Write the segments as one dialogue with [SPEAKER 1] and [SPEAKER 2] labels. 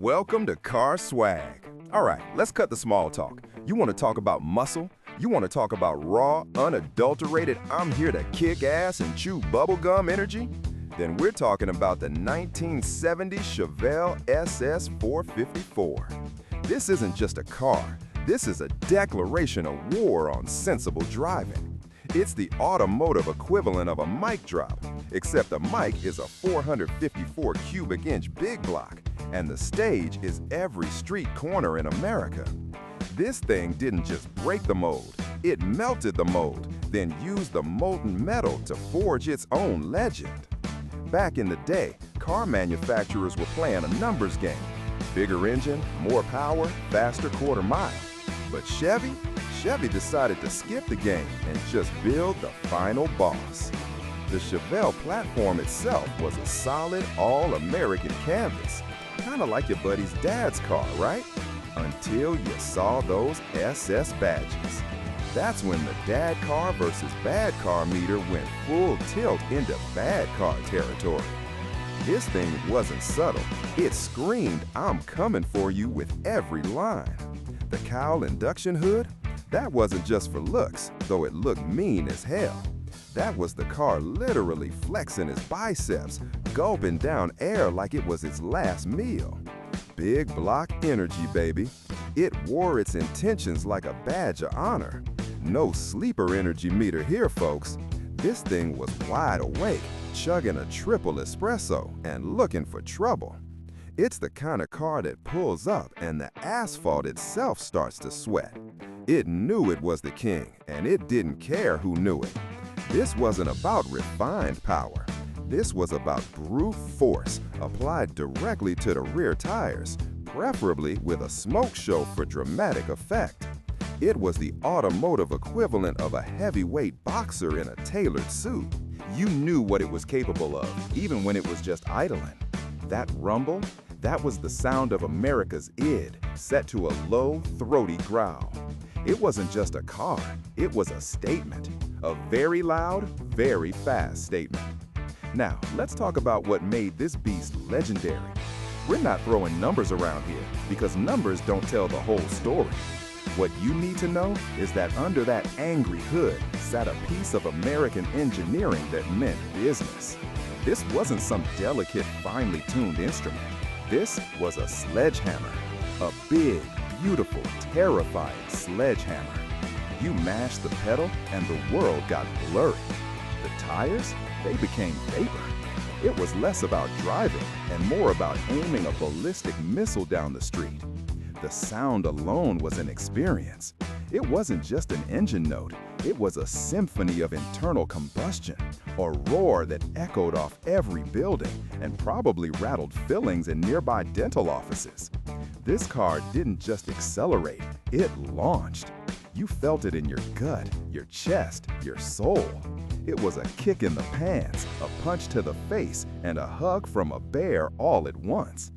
[SPEAKER 1] Welcome to Car Swag. All right, let's cut the small talk. You want to talk about muscle? You want to talk about raw, unadulterated, I'm here to kick ass and chew bubblegum energy? Then we're talking about the 1970 Chevelle SS 454. This isn't just a car. This is a declaration of war on sensible driving. It's the automotive equivalent of a mic drop, except the mic is a 454 cubic inch big block, and the stage is every street corner in America. This thing didn't just break the mold, it melted the mold, then used the molten metal to forge its own legend. Back in the day, car manufacturers were playing a numbers game. Bigger engine, more power, faster quarter mile. But Chevy decided to skip the game and just build the final boss. The Chevelle platform itself was a solid, all-American canvas. Kind of like your buddy's dad's car, right? Until you saw those SS badges. That's when the dad car versus bad car meter went full tilt into bad car territory. This thing wasn't subtle. It screamed, "I'm coming for you" with every line. The Cowl induction hood? That wasn't just for looks, though it looked mean as hell. That was the car literally flexing his biceps, gulping down air like it was its last meal. Big block energy, baby. It wore its intentions like a badge of honor. No sleeper energy meter here, folks. This thing was wide awake, chugging a triple espresso and looking for trouble. It's the kind of car that pulls up and the asphalt itself starts to sweat. It knew it was the king, and it didn't care who knew it. This wasn't about refined power. This was about brute force applied directly to the rear tires, preferably with a smoke show for dramatic effect. It was the automotive equivalent of a heavyweight boxer in a tailored suit. You knew what it was capable of, even when it was just idling. That rumble, that was the sound of America's id, set to a low, throaty growl. It wasn't just a car, it was a statement. A very loud, very fast statement. Now, let's talk about what made this beast legendary. We're not throwing numbers around here, because numbers don't tell the whole story. What you need to know is that under that angry hood sat a piece of American engineering that meant business. This wasn't some delicate, finely tuned instrument. This was a sledgehammer. A big, beautiful, terrifying sledgehammer. You mashed the pedal and the world got blurry. The tires, they became vapor. It was less about driving and more about aiming a ballistic missile down the street. The sound alone was an experience. It wasn't just an engine note, it was a symphony of internal combustion, a roar that echoed off every building and probably rattled fillings in nearby dental offices. This car didn't just accelerate, it launched. You felt it in your gut, your chest, your soul. It was a kick in the pants, a punch to the face, and a hug from a bear all at once.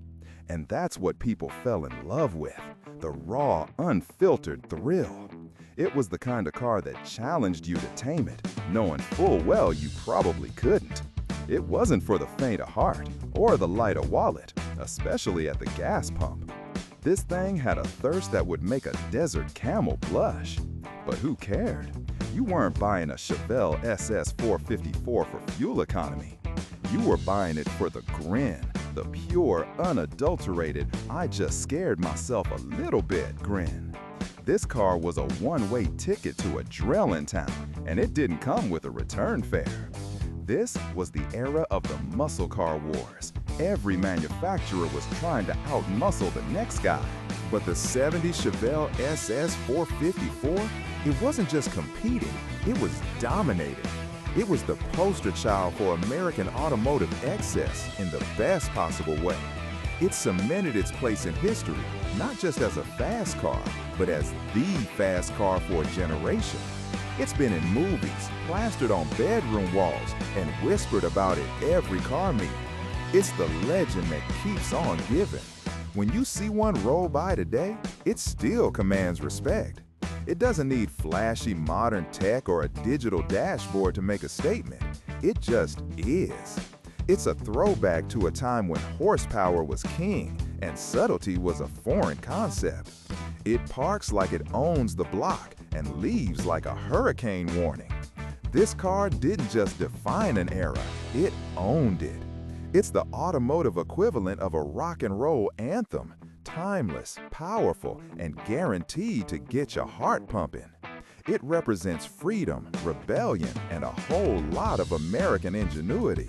[SPEAKER 1] And that's what people fell in love with, the raw, unfiltered thrill. It was the kind of car that challenged you to tame it, knowing full well you probably couldn't. It wasn't for the faint of heart or the light of wallet, especially at the gas pump. This thing had a thirst that would make a desert camel blush. But who cared? You weren't buying a Chevelle SS 454 for fuel economy. You were buying it for the grin, the pure, unadulterated, I just scared myself a little bit grin. This car was a one-way ticket to a Drillin' town, and it didn't come with a return fare. This was the era of the muscle car wars. Every manufacturer was trying to out-muscle the next guy. But the 70 Chevelle SS 454, it wasn't just competing, it was dominating. It was the poster child for American automotive excess in the best possible way. It cemented its place in history, not just as a fast car, but as the fast car for a generation. It's been in movies, plastered on bedroom walls, and whispered about at every car meeting. It's the legend that keeps on giving. When you see one roll by today, it still commands respect. It doesn't need flashy modern tech or a digital dashboard to make a statement. It just is. It's a throwback to a time when horsepower was king, and subtlety was a foreign concept. It parks like it owns the block and leaves like a hurricane warning. This car didn't just define an era, it owned it. It's the automotive equivalent of a rock and roll anthem, timeless, powerful, and guaranteed to get your heart pumping. It represents freedom, rebellion, and a whole lot of American ingenuity.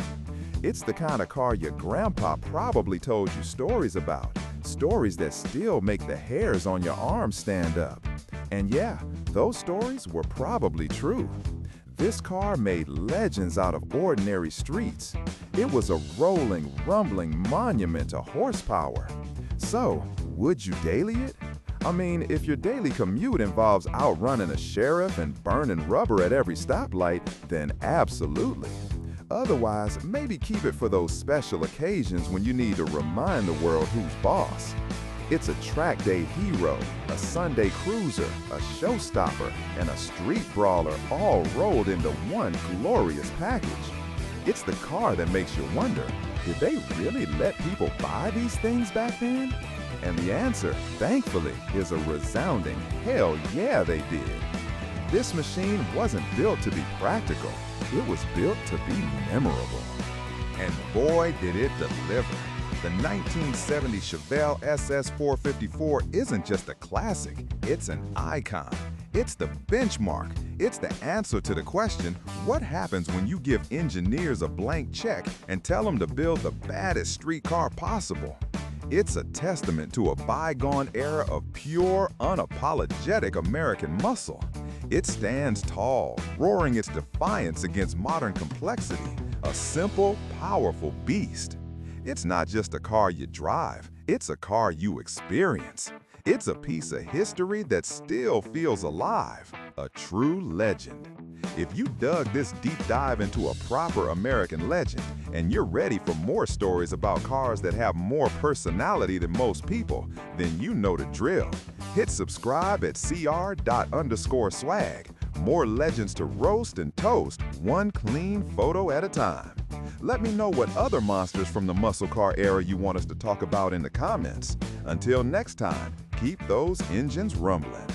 [SPEAKER 1] It's the kind of car your grandpa probably told you stories about, stories that still make the hairs on your arms stand up. And yeah, those stories were probably true. This car made legends out of ordinary streets. It was a rolling, rumbling monument to horsepower. So, would you daily it? I mean, if your daily commute involves outrunning a sheriff and burning rubber at every stoplight, then absolutely. Otherwise, maybe keep it for those special occasions when you need to remind the world who's boss. It's a track day hero, a Sunday cruiser, a showstopper, and a street brawler all rolled into one glorious package. It's the car that makes you wonder, did they really let people buy these things back then? And the answer, thankfully, is a resounding hell yeah they did. This machine wasn't built to be practical, it was built to be memorable. And boy did it deliver. The 1970 Chevelle SS454 isn't just a classic, it's an icon. It's the benchmark. It's the answer to the question, what happens when you give engineers a blank check and tell them to build the baddest street car possible? It's a testament to a bygone era of pure, unapologetic American muscle. It stands tall, roaring its defiance against modern complexity, a simple, powerful beast. It's not just a car you drive, it's a car you experience. It's a piece of history that still feels alive, a true legend. If you dug this deep dive into a proper American legend, and you're ready for more stories about cars that have more personality than most people, then you know the drill. Hit subscribe at cr._swag. More legends to roast and toast, one clean photo at a time. Let me know what other monsters from the muscle car era you want us to talk about in the comments. Until next time, keep those engines rumbling.